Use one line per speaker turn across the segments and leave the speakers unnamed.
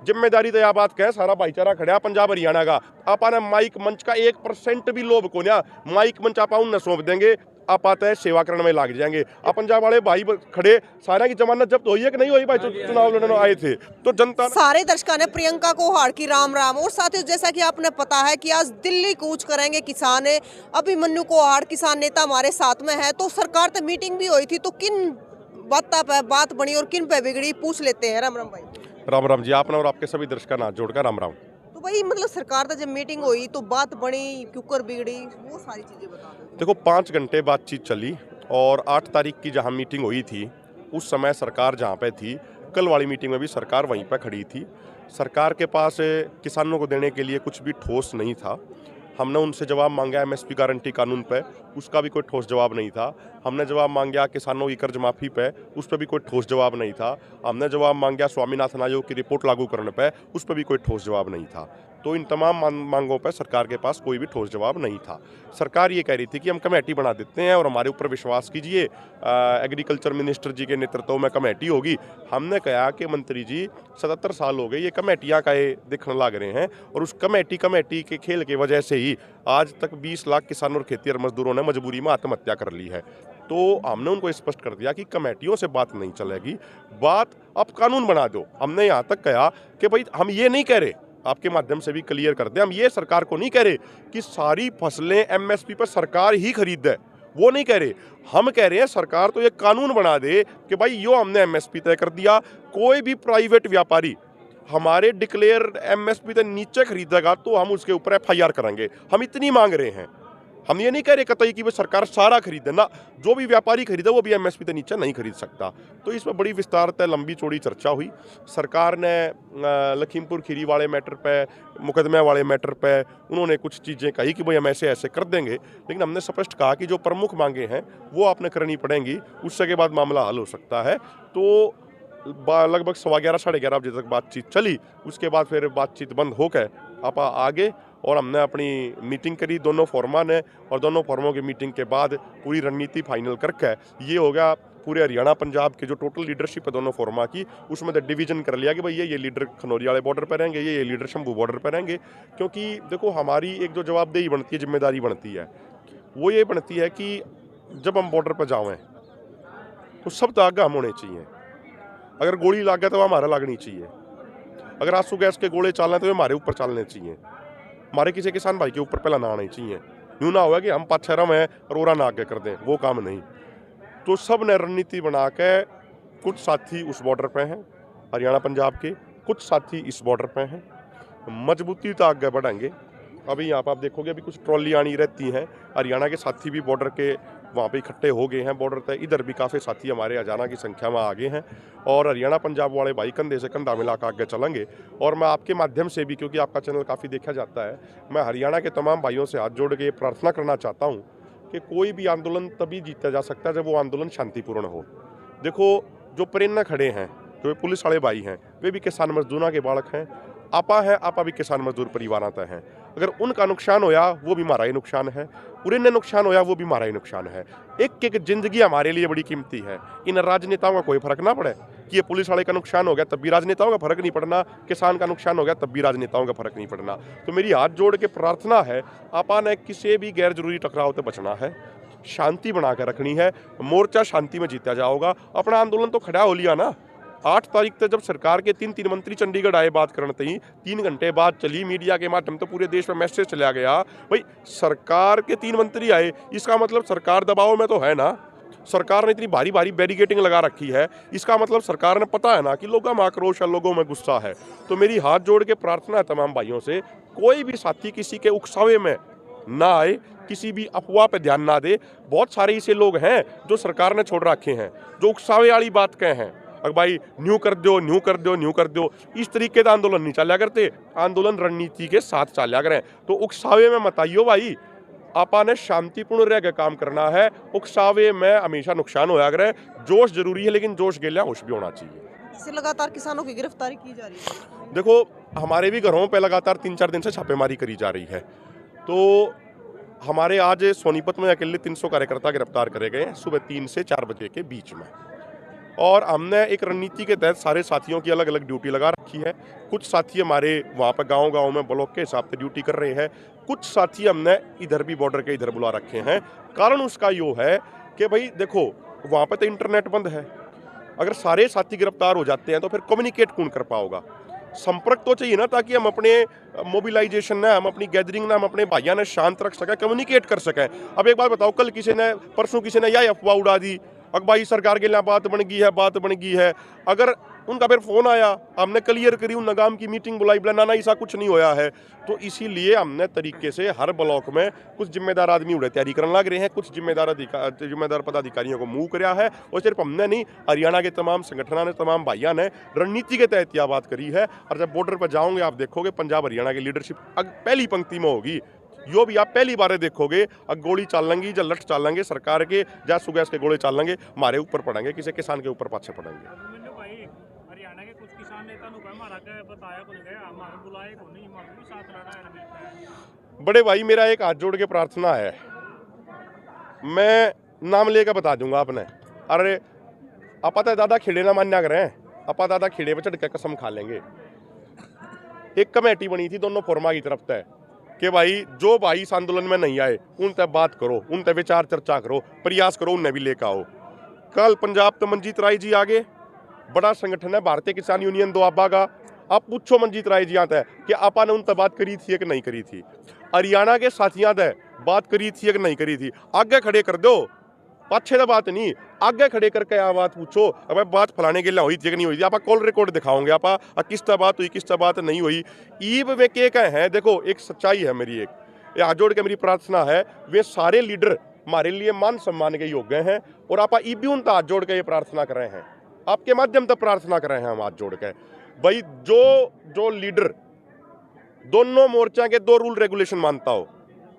जिम्मेदारी तो यह बात कहें सारा भाईचारा खड़ा पंजाब हरियाणा का। आपा ने माइक मंच का 1% भी लोभ को ना माइक मंच आपा उन्हें सौंप देंगे, आप आते हैं सेवा करने में लग जाएंगे। आप पंजाब वाले भाई खड़े सारा की जमानत जब्त हुई है कि नहीं हुई भाई? चुनाव लड़ने आए थे तो जनता
सारे दर्शकों ने प्रियंका कोहाड़ की राम राम। और साथियों जैसा कि आपने पता है कि आज दिल्ली कूच करेंगे किसान अभिमन्यु कोहाड़ किसान नेता हमारे साथ में है। तो सरकार से मीटिंग भी हुई थी, तो किन बात बनी और किन पे बिगड़ी पूछ लेते हैं। राम राम भाई।
राम राम जी, आपने और आपके सभी दर्शकों का जोड़कर राम राम।
तो भाई मतलब सरकार से जब मीटिंग हुई तो बात बनी, क्यों बिगड़ी, वो सारी चीजें बता दो।
देखो 5 घंटे बातचीत चली और 8 तारीख की जहां मीटिंग हुई थी उस समय सरकार जहां पे थी, कल वाली मीटिंग में भी सरकार वहीं पर खड़ी थी। सरकार के पास किसानों को देने के लिए कुछ भी ठोस नहीं था। हमने उनसे जवाब मांगा एमएसपी गारंटी कानून पे, उसका भी कोई ठोस जवाब नहीं था। हमने जवाब मांगा किसानों की कर्ज माफ़ी पे, उस पर भी कोई ठोस जवाब नहीं था। हमने जवाब मांगा स्वामीनाथन आयोग की रिपोर्ट लागू करने पे, उस पर भी कोई ठोस जवाब नहीं था। तो इन तमाम मांगों पर सरकार के पास कोई भी ठोस जवाब नहीं था। सरकार ये कह रही थी कि हम कमेटी बना देते हैं और हमारे ऊपर विश्वास कीजिए, एग्रीकल्चर मिनिस्टर जी के नेतृत्व में कमेटी होगी। हमने कहा कि मंत्री जी 77 साल हो गए ये कमेटियाँ का दिखने लग रहे हैं और उस कमेटी के खेल की वजह से ही आज तक 20 लाख किसानों और खेतिहर मजदूरों ने मजबूरी में आत्महत्या कर ली है। तो हमने उनको स्पष्ट कर दिया कि कमेटियों से बात नहीं चलेगी, बात आप कानून बना दो। हमने यहाँ तक कहा कि भाई हम ये नहीं कह रहे, आपके माध्यम से भी क्लियर कर दें, हम ये सरकार को नहीं कह रहे कि सारी फसलें एमएसपी पर सरकार ही खरीदे, वो नहीं कह रहे। हम कह रहे हैं सरकार तो ये कानून बना दे कि भाई यो हमने एमएसपी तय कर दिया, कोई भी प्राइवेट व्यापारी हमारे डिक्लेयर एमएसपी से नीचे खरीदेगा तो हम उसके ऊपर एफआईआर करेंगे। हम इतनी मांग रहे हैं, हम ये नहीं कह रहे कतई कि वो सरकार सारा खरीदे ना, जो भी व्यापारी खरीदे वो भी एमएसपी से नीचे नहीं खरीद सकता। तो इसमें बड़ी विस्तारतः लंबी चौड़ी चर्चा हुई। सरकार ने लखीमपुर खीरी वाले मैटर पे, मुकदमे वाले मैटर पे उन्होंने कुछ चीज़ें कही कि भाई हम ऐसे ऐसे कर देंगे, लेकिन हमने स्पष्ट कहा कि जो प्रमुख मांगे हैं वो आपने करनी पड़ेंगी, उससे के बाद मामला हल हो सकता है। तो लगभग 11:15 साढ़े 11 बजे तक बातचीत चली। उसके बाद फिर बातचीत बंद होकर आप आगे और हमने अपनी मीटिंग करी दोनों फोरमा ने, और दोनों फोरमों की मीटिंग के बाद पूरी रणनीति फाइनल करके ये हो गया पूरे हरियाणा पंजाब के जो टोटल लीडरशिप है दोनों फोरमा की, उसमें तो डिवीजन कर लिया कि भाई ये लीडर खनौरी वाले बॉर्डर पर रहेंगे, ये लीडर शंभू बॉर्डर पर रहेंगे। क्योंकि देखो हमारी एक जो जवाबदेही बनती है, जिम्मेदारी बनती है, वो ये बनती है कि जब हम बॉर्डर पर जाएँ तो सब तो आगे हम होने चाहिए। अगर गोली लग गया तो वो हमारा लगनी चाहिए, अगर आंसू गैस के गोले चलने तो हमारे ऊपर चलने चाहिए, हमारे किसी किसान भाई के ऊपर पहला ना आना चाहिए। यूँ ना होगा कि हम पाछेरम है और ओरा ना आगे कर दें, वो काम नहीं। तो सब ने रणनीति बना के, कुछ साथी उस बॉर्डर पे हैं हरियाणा पंजाब के, कुछ साथी इस बॉर्डर पे हैं, मजबूती तो आगे बढ़ेंगे। अभी यहाँ पर आप देखोगे अभी कुछ ट्रॉली आनी रहती हैं, हरियाणा के साथी भी बॉर्डर के वहाँ पे इकट्ठे हो गए हैं बॉर्डर तक। इधर भी काफ़ी साथी हमारे हजाना की संख्या में आगे हैं और हरियाणा पंजाब वाले भाई कंधे से कंधा मिला कर आगे चलेंगे। और मैं आपके माध्यम से भी, क्योंकि आपका चैनल काफ़ी देखा जाता है, मैं हरियाणा के तमाम भाइयों से हाथ जोड़ के प्रार्थना करना चाहता हूँ कि कोई भी आंदोलन तभी जीता जा सकता है जब वो आंदोलन शांतिपूर्ण हो। देखो जो प्रेरणा खड़े हैं, जो पुलिस वाले भाई हैं, वे भी किसान मजदूरों के बालक हैं, आपा भी किसान मजदूर परिवार आता है। अगर उनका नुकसान होया वो भी हमारा ही नुकसान है, उन्हें नुकसान होया वो भी हमारा ही नुकसान है। एक एक जिंदगी हमारे लिए बड़ी कीमती है। इन राजनेताओं का कोई फर्क ना पड़े कि ये पुलिस वाले का नुकसान हो गया तब भी राजनेताओं का फर्क नहीं पड़ना, किसान का नुकसान हो गया तब भी राजनेताओं का फर्क नहीं पड़ना। तो मेरी हाथ जोड़ के प्रार्थना है, आपा ने किसी भी गैर जरूरी टकराव से बचना है, शांति बना के रखनी है, मोर्चा शांति में जीता जाओगा। अपना आंदोलन तो खड़ा हो लिया ना। 8 तारीख तक जब सरकार के 3 मंत्री चंडीगढ़ आए बात करने तई, 3 घंटे बाद चली मीडिया के माध्यम तो पूरे देश में मैसेज चला गया, भाई सरकार के 3 मंत्री आए, इसका मतलब सरकार दबाव में तो है ना। सरकार ने इतनी भारी भारी बैरिकेटिंग लगा रखी है, इसका मतलब सरकार ने पता है ना कि लोगों में आक्रोश है, लोगों में गुस्सा है। तो मेरी हाथ जोड़ के प्रार्थना है तमाम भाइयों से, कोई भी साथी किसी के उकसावे में ना आए, किसी भी अफवाह पे ध्यान ना दे। बहुत सारे ऐसे लोग हैं जो सरकार ने छोड़ रखे हैं, जो उकसावे वाली बात कहे हैं, अगर भाई न्यू कर दो, न्यू कर दो, न्यू कर दो, इस तरीके का आंदोलन नहीं चला करते। आंदोलन रणनीति के साथ चला करें। तो उकसावे में मत आइयो भाई, आपा ने शांतिपूर्ण रह के काम करना है। उकसावे में हमेशा नुकसान होया करे। जोश जरूरी है लेकिन जोश गेलिया होश भी होना चाहिए।
इससे लगातार किसानों की गिरफ्तारी की जा रही है।
देखो हमारे भी घरों पे लगातार 3-4 दिन से छापेमारी करी जा रही है। तो हमारे आज सोनीपत में अकेले 300 कार्यकर्ता गिरफ्तार करे गए हैं सुबह 3 से 4 बजे के बीच में। और हमने एक रणनीति के तहत सारे साथियों की अलग अलग ड्यूटी लगा रखी है। कुछ साथी हमारे वहाँ पर गांव-गांव में ब्लॉक के हिसाब से ड्यूटी कर रहे हैं, कुछ साथी हमने इधर भी बॉर्डर के इधर बुला रखे हैं। कारण उसका यो है कि भाई देखो वहाँ पर तो इंटरनेट बंद है, अगर सारे साथी गिरफ्तार हो जाते हैं तो फिर कम्युनिकेट कौन कर पाओगा। संपर्क तो चाहिए ना, ताकि हम अपने मोबिलाइजेशन ना, हम अपनी गैदरिंग ना, हम अपने भाइयों ने शांत रख सकें, कम्युनिकेट कर सकें। अब एक बात बताओ, कल किसी ने परसों किसी ने यह अफवाह उड़ा दी अब भाई सरकार के लिए बात बन गई है। अगर उनका फिर फोन आया, हमने क्लियर करी, उन नगाम की मीटिंग बुलाई, बोला ना ऐसा कुछ नहीं होया है। तो इसीलिए हमने तरीके से हर ब्लॉक में कुछ जिम्मेदार आदमी उड़े तैयारी करने लग रहे हैं, कुछ जिम्मेदार पदाधिकारियों को मूव कराया है। और सिर्फ हमने नहीं, हरियाणा के तमाम संगठनों ने, तमाम भाइयों ने रणनीति के तहत यह बात करी है। और जब बॉर्डर पर जाओगे आप देखोगे पंजाब हरियाणा की लीडरशिप पहली पंक्ति में होगी। यो भी आप पहली बार देखोगे, गोली चालेंगी या लठ चालेंगे सरकार के, या सुगैस के गोले चालेंगे, हमारे ऊपर पड़ेंगे, किसी किसान के ऊपर पाछे पड़ेंगे।
हरियाणा के कुछ किसान नेता बताया को नहीं गया, बुलाए को नहीं, भी साथ लड़ा।
बड़े भाई मेरा एक हाथ जोड़ के प्रार्थना है, मैं नाम लेकर बता दूंगा आपने। अरे आप दादा खिड़े ना मान्या करें, आप दादा खिड़े पे चढ़ के कसम खा लेंगे। एक कमेटी बनी थी दोनों फोरमा की तरफ से कि भाई जो भाई इस आंदोलन में नहीं आए उनसे बात करो, उनसे विचार चर्चा करो, प्रयास करो, उन्हें भी लेकर आओ। कल पंजाब तो मंजीत राय जी आगे, बड़ा संगठन है भारतीय किसान यूनियन दोआबा का। आप पूछो मंजीत राय जी आता है कि आपा ने उनसे बात करी थी कि नहीं करी थी, हरियाणा के साथियों से बात करी थी कि नहीं करी थी। आगे खड़े कर दो, पाछे तो बात नहीं, आगे खड़े करके आ बात पूछो। अब बात फलाने के लिए हुई थी कि नहीं हुई थी, आप कॉल रिकॉर्ड दिखाओगे, आप किसता बात हुई किसता बात नहीं हुई। ईब वे के कहे हैं, देखो एक सच्चाई है मेरी, एक हाथ जोड़ के मेरी प्रार्थना है, वे सारे लीडर हमारे लिए मान सम्मान के योग्य हैं। और आप ईब भी उनका हाथ जोड़ के ये प्रार्थना कर रहे हैं, आपके माध्यम से प्रार्थना कर रहे हैं हम हाथ जोड़ के। भाई जो लीडर दोनों मोर्चा के 2 रूल रेगुलेशन मानता हो,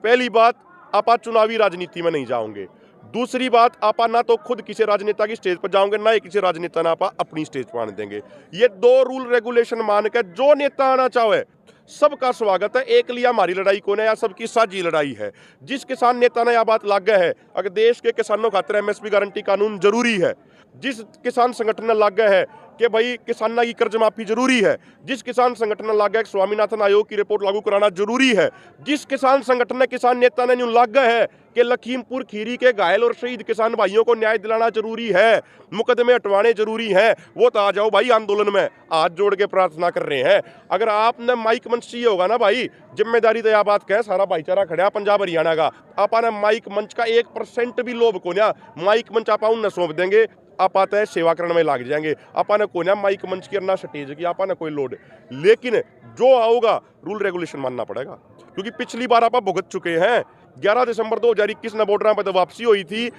पहली बात आप चुनावी राजनीति में नहीं जाओगे, दूसरी बात आप ना तो खुद किसी राजनेता की स्टेज पर जाओगे, ना ही किसी राजनेता ना आप अपनी स्टेज पर आने देंगे। ये 2 रूल रेगुलेशन मान के जो नेता आना चाहे सबका स्वागत है। एक लिया हमारी लड़ाई कौन है, या सबकी साझी लड़ाई है। जिस किसान नेता ने यह बात लाग है अगर देश के किसानों खातिर एमएसपी गारंटी कानून जरूरी है, जिस किसान संगठन ने लाग है कि भाई किसाना की कर्ज माफी जरूरी है, जिस किसान संगठन ने लाग है स्वामीनाथन आयोग की रिपोर्ट लागू कराना जरूरी है, जिस किसान संगठन ने किसान नेता ने लाग है कि लखीमपुर खीरी के घायल और शहीद किसान भाइयों को न्याय दिलाना जरूरी है, मुकदमे हटवाने जरूरी हैं, वो तो आ जाओ भाई आंदोलन में। हाथ जोड़ के प्रार्थना कर रहे हैं। अगर आपने माइक मंच चाहिए होगा ना भाई, जिम्मेदारी तो यह बात कहें, सारा भाईचारा खड़ा पंजाब हरियाणा का, आपने माइक मंच का 1% भी लोभ को ना, माइक मंच आप उन्हें सौंप देंगे, आप आते हैं सेवा करने में लग जाएंगे। आपने कोई ना माइक मंच की ना स्टेज की, आपने कोई लोड, लेकिन जो आओगा रूल रेगुलेशन मानना पड़ेगा, क्योंकि पिछली बार आप भुगत चुके हैं। 11 दिसंबर 2021 में बॉर्डर पर तो वापसी हुई थी,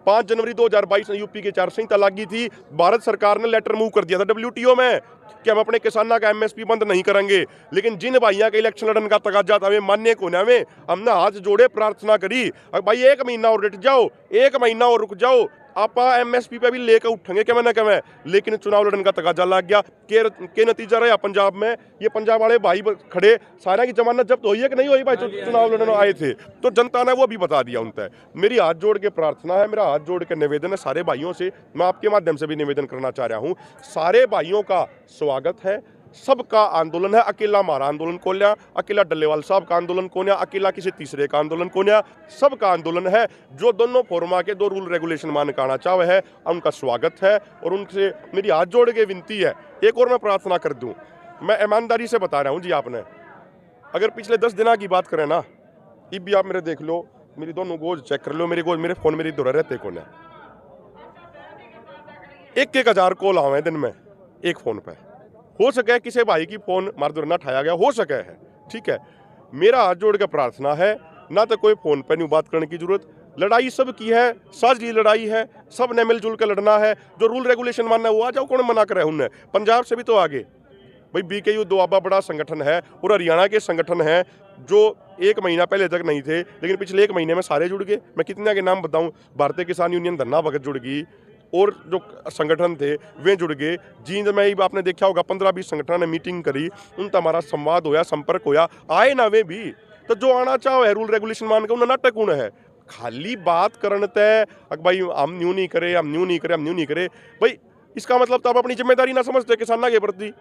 5 जनवरी 2022 में यूपी के 4 संहिता लागी थी। भारत सरकार ने लेटर मूव कर दिया था WTO में कि हम अपने किसानों का एमएसपी बंद नहीं करेंगे, लेकिन जिन भाइयों के इलेक्शन लड़ने का तकाजा था मानने को ना में हमने हाथ जोड़े प्रार्थना करी, भाई 1 महीना और रुक जाओ, 1 महीना और रुक जाओ, आप एमएसपी पे भी लेकर उठेंगे क्या मैंने कहा। लेकिन चुनाव लड़ने का तकाजा लग गया के नतीजा रहा पंजाब में, ये पंजाब वाले भाई खड़े, सारा की जमानत जब्त हुई है कि नहीं हुई भाई, चुनाव लड़ने आए थे तो जनता ने वो भी बता दिया उनसे। मेरी हाथ जोड़ के प्रार्थना है, मेरा हाथ जोड़ के निवेदन है सारे भाइयों से, मैं आपके माध्यम से भी निवेदन करना चाह रहा हूँ, सारे भाइयों का स्वागत है। सबका आंदोलन है, अकेला हमारा आंदोलन को लिया, अकेला डल्लेवाल साहब का आंदोलन को लिया, अकेला किसी तीसरे का आंदोलन को लिया, सबका आंदोलन है। जो दोनों फोरमा के 2 रूल रेगुलेशन मान के आना चाहे है उनका स्वागत है। और उनसे मेरी हाथ जोड़ के विनती है, एक और मैं प्रार्थना कर दूं, मैं ईमानदारी से बता रहा हूं जी, आपने अगर पिछले 10 दिन की बात करें ना, ये भी आप मेरे देख लो, मेरी दोनों गोज चेक कर लो, मेरी गोज मेरे फोन मेरी दूर रहते कौन है, 1-1000 कॉल आवे दिन में एक फोन पे, हो सके किसी भाई की फोन मारदुर ना उठाया गया, हो सके है, ठीक है। मेरा हाथ जोड़ के प्रार्थना है, ना तो कोई फोन पे नहीं बात करने की जरूरत, लड़ाई सब की है, साझी लड़ाई है, सब ने मिलजुल कर लड़ना है। जो रूल रेगुलेशन मानना है वो आ जाओ, कौन मना करे उन्हें, पंजाब से भी तो आगे भाई BKU दोआबा बड़ा संगठन है, और हरियाणा के संगठन हैं जो 1 महीना पहले तक नहीं थे, लेकिन पिछले 1 महीने में सारे जुड़ गए। मैं कितने के नाम बताऊं, भारतीय किसान यूनियन धन्ना भगत जुड़ गई, और जो संगठन थे वे जुड़ गए। जींद में ही आपने देखा होगा 15-20 संगठनों ने मीटिंग करी, उनका हमारा संवाद होया, संपर्क होया, आए ना वे भी। तो जो आना चाहे रूल रेगुलेशन मान के उन्हें नाटक कौन है, खाली बात करने तय भाई हम न्यू नहीं करे, हम न्यू नहीं करे, हम न्यू नहीं करे। भाई इसका मतलब तो आप अपनी जिम्मेदारी ना समझते किसानों के प्रति।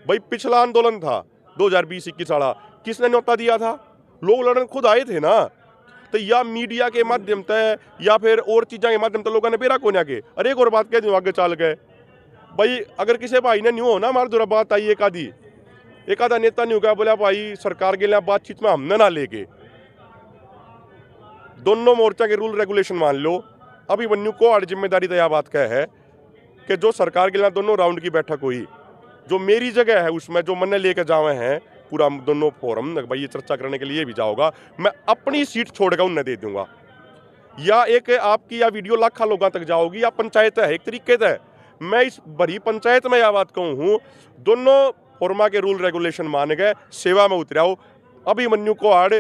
भाई पिछला आंदोलन था 2020-21 वाला, किसने न्योता दिया था? लोग लड़ने खुद आए थे ना। तो या मीडिया के माध्यम से या फिर और चीज़ों के माध्यम से लोगों ने बेरा कोने के। अरे एक और बात कह दूँ आगे चल गए भाई, अगर किसी भाई ने न्यू हो ना हमारे दूर बात आई एक आधा नेता न्यू क्या बोला भाई सरकार के लिए बातचीत में हमने ना लेके, दोनों मोर्चा के रूल रेगुलेशन मान लो। अभिमन्यु को और जिम्मेदारी तो यह बात का है कि जो सरकार के लिए दोनों राउंड की बैठक हुई, जो मेरी जगह है उसमें जो मैंने लेके जावे हैं पूरा दोनों फोरम भाई ये चर्चा करने के लिए भी जाओगा, मैं अपनी सीट छोड़कर उन्हें दे दूंगा। या एक आपकी या वीडियो लाखों लोगों तक जाओगी या पंचायत है एक तरीके से। मैं इस बड़ी पंचायत में यह बात कहूँ, दोनों फोरमा के रूल रेगुलेशन मान गए, सेवा में उतराओ। अभिमन्यु कोहाड़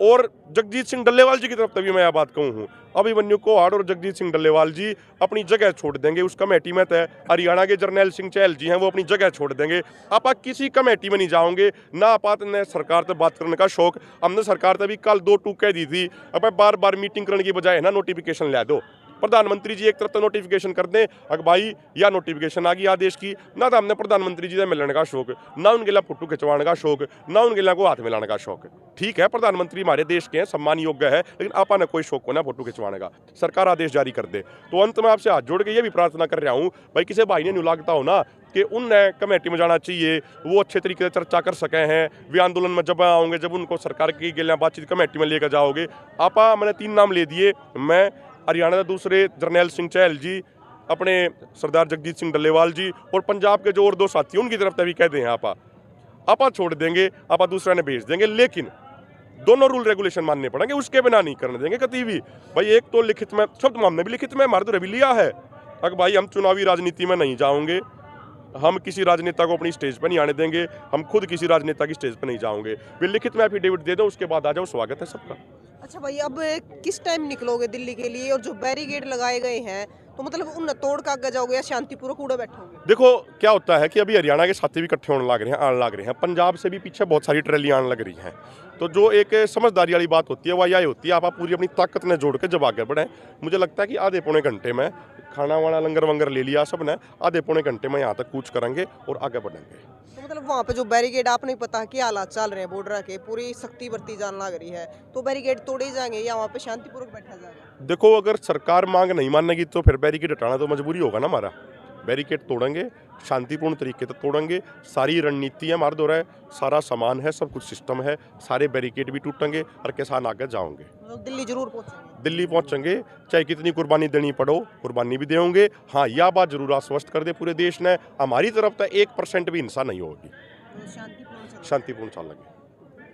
और जगजीत सिंह डल्लेवाल जी की तरफ तभी मैं यह बात कहूँ, अभिमन्यु कोहाड़ और जगजीत सिंह डल्लेवाल जी अपनी जगह छोड़ देंगे उस कमेटी में। तय हरियाणा के जर्नैल सिंह चहल जी हैं वो अपनी जगह छोड़ देंगे। आप किसी कमेटी में नहीं जाओगे ना। आप ने सरकार से बात करने का शौक, हमने सरकार से भी कल 2 टूके दी थी। अब बार बार मीटिंग करने की बजाय है ना नोटिफिकेशन ला दो। प्रधानमंत्री जी एक तरफ तो नोटिफिकेशन कर दें, अगर भाई या नोटिफिकेशन आ गई आदेश की ना, तो हमने प्रधानमंत्री जी से मिलने का शौक ना, उनके लिए फोटो खिंचवाने का शौक ना, उनके लिए को हाथ मिलाने का शौक। ठीक है प्रधानमंत्री हमारे देश के हैं, सम्मान योग्य है, लेकिन आपा ने कोई शौक को ना फोटो खिंचवाने का। सरकार आदेश जारी कर दे। तो अंत में आपसे हाथ जोड़ के ये भी प्रार्थना कर रहा हूँ भाई किसी भाई ने न्यू लागता हो ना कि उनने कमेटी में जाना चाहिए, वो अच्छे तरीके से चर्चा कर सके हैं। वे आंदोलन में जब आओगे, जब उनको सरकार की गिलियाँ बातचीत कमेटी में लेकर जाओगे। आपा मैंने 3 नाम ले दिए, मैं हरियाणा के दूसरे जर्नैल सिंह चहल जी, अपने सरदार जगजीत सिंह डल्लेवाल जी और पंजाब के जो और 2 साथी उनकी तरफ से भी कह दें आपा छोड़ देंगे, आपा दूसरा ने भेज देंगे, लेकिन दोनों रूल रेगुलेशन मानने पड़ेंगे, उसके बिना नहीं करने देंगे कभी भी। भाई एक तो लिखित में, शब्द हमने भी लिखित में हमारे तो भी लिया है, अगर भाई हम चुनावी राजनीति में नहीं जाओगे, हम किसी राजनेता को अपनी स्टेज पर नहीं आने देंगे, हम खुद किसी राजनेता की स्टेज पर नहीं जाओगे। फिर लिखित में एफिडेविट दे दो, उसके बाद आ जाओ, स्वागत है सबका।
अच्छा भाई, अब किस टाइम निकलोगे दिल्ली के लिए? और जो बैरिकेड लगाए गए हैं तो मतलब उन तोड़ के आगे जाओगे या शांतिपूर्वक उड़े बैठोगे?
देखो क्या होता है कि अभी हरियाणा के साथी भी इकट्ठे होने लग रहे हैं, आने लग रहे हैं, पंजाब से भी पीछे बहुत सारी ट्रैलियाँ आने लग रही हैं। तो जो एक समझदारी वाली बात होती है वह यही होती है, आप पूरी अपनी ताकत ने जोड़ के जब आगे बढ़ें। मुझे लगता है कि आधे पौने घंटे में खाना वाना लंगर वंगर ले लिया सब ने, आधे पौने घंटे में यहाँ तक कूच करेंगे और आगे बढ़ेंगे।
तो मतलब वहाँ पे जो बैरिकेड, आपने पता कि हालात चल रहे हैं बॉर्डर के, पूरी सख्ती बरती जाने लग रही है, तो बैरिकेड तोड़े जाएंगे या वहाँ पे शांतिपूर्वक बैठा जाएगा?
देखो अगर सरकार मांग नहीं मानेगी तो फिर बैरिकेड हटाना तो मजबूरी होगा ना हमारा। बैरिकेड तोड़ेंगे, शांतिपूर्ण तरीके से तोड़ेंगे, सारी रणनीति है हमारे द्वारा, सारा सामान है, सब कुछ सिस्टम है, सारे बैरिकेड भी टूटेंगे और किसान आगे जाओगे।
मतलब दिल्ली जरूर पहुँचेंगे?
दिल्ली पहुंचेंगे, चाहे कितनी कुर्बानी देनी पड़ो कुर्बानी भी देंगे। हाँ यह बात जरूर आश्वस्त कर दे पूरे देश ने, हमारी तरफ से 1% भी हिंसा नहीं होगी, शांतिपूर्ण चलेंगे।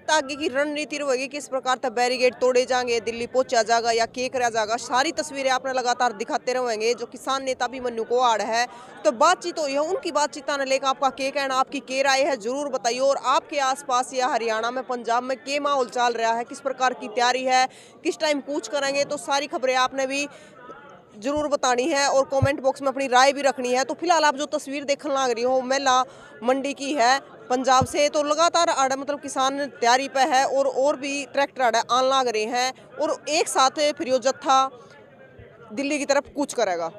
आगे की रणनीति रहेगी, किस प्रकार तक बैरिकेड तोड़े जाएंगे, दिल्ली पहुंचा जाएगा या के करा जाएगा, सारी तस्वीरें आपने लगातार दिखाते रहेंगे। जो किसान नेता अभिमन्यु कोहाड़ है, तो बातचीत हुई है, उनकी बातचीत आने लेकर आपका के कहना, आपकी के राय है, जरूर बताइए। और आपके आसपास या हरियाणा में, पंजाब में के माहौल चल रहा है, किस प्रकार की तैयारी है, किस टाइम कूच करेंगे, तो सारी खबरें आपने भी जरूर बतानी है और कमेंट बॉक्स में अपनी राय भी रखनी है। तो फिलहाल आप जो तस्वीर देखने लग रही हो मेला मंडी की है पंजाब से, तो लगातार आड़ा मतलब किसान तैयारी पे है और भी ट्रैक्टर आड़ा आने लग रहे हैं और एक साथ फिर जत्था दिल्ली की तरफ कूच करेगा।